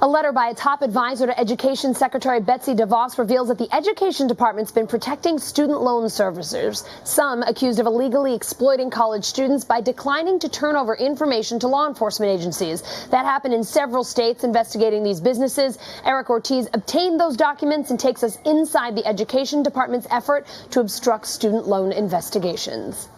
A letter by a top advisor to Education Secretary Betsy DeVos reveals that the Education Department's been protecting student loan servicers, some accused of illegally exploiting college students by declining to turn over information to law enforcement agencies. That happened in several states investigating these businesses. Erik Ortiz obtained those documents and takes us inside the Education Department's effort to obstruct student loan investigations.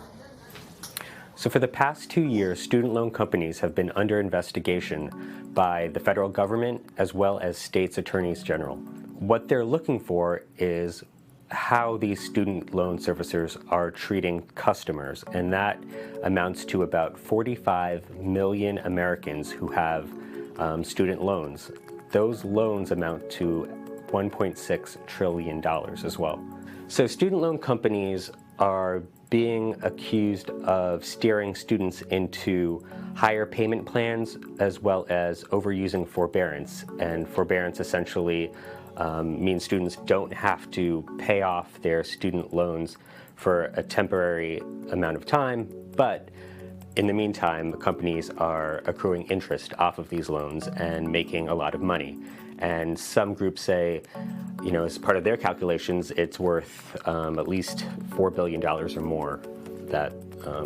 So for the past 2 years, student loan companies have been under investigation by the federal government as well as states' attorneys general. What they're looking for is how these student loan servicers are treating customers, and that amounts to about 45 million Americans who have student loans. Those loans amount to $1.6 trillion as well. So student loan companies are being accused of steering students into higher payment plans as well as overusing forbearance. And forbearance essentially means students don't have to pay off their student loans for a temporary amount of time, but in the meantime, companies are accruing interest off of these loans and making a lot of money. And some groups say, you know, as part of their calculations, it's worth at least $4 billion or more that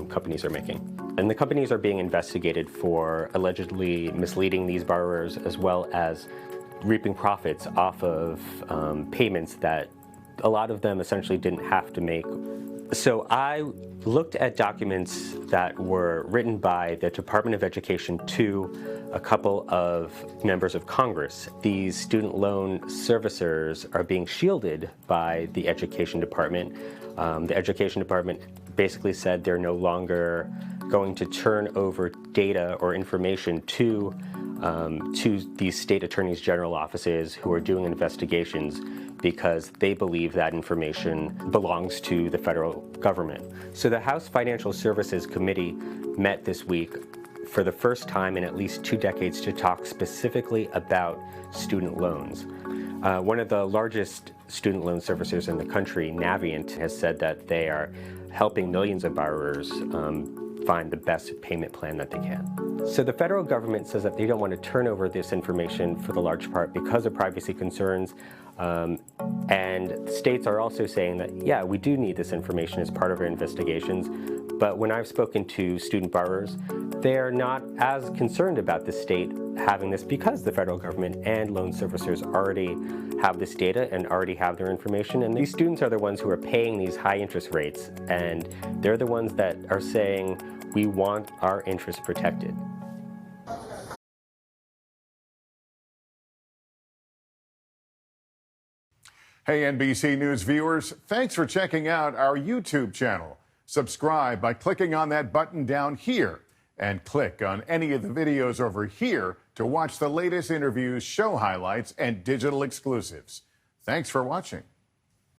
companies are making. And the companies are being investigated for allegedly misleading these borrowers as well as reaping profits off of payments that a lot of them essentially didn't have to make. So I looked at documents that were written by the Department of Education to a couple of members of Congress. These student loan servicers are being shielded by the Education Department. The Education Department basically said they're no longer going to turn over data or information to these state attorneys general offices who are doing investigations because they believe that information belongs to the federal government. So the House Financial Services Committee met this week for the first time in at least 2 decades to talk specifically about student loans. One of the largest student loan servicers in the country, Navient, has said that they are helping millions of borrowers find the best payment plan that they can. So the federal government says that they don't want to turn over this information for the large part because of privacy concerns. And states are also saying that, yeah, we do need this information as part of our investigations. But when I've spoken to student borrowers, they're not as concerned about the state having this because the federal government and loan servicers already have this data and already have their information. And these students are the ones who are paying these high interest rates. And they're the ones that are saying, we want our interests protected. Hey, NBC News viewers, thanks for checking out our YouTube channel. Subscribe by clicking on that button down here and click on any of the videos over here to watch the latest interviews, show highlights, and digital exclusives. Thanks for watching.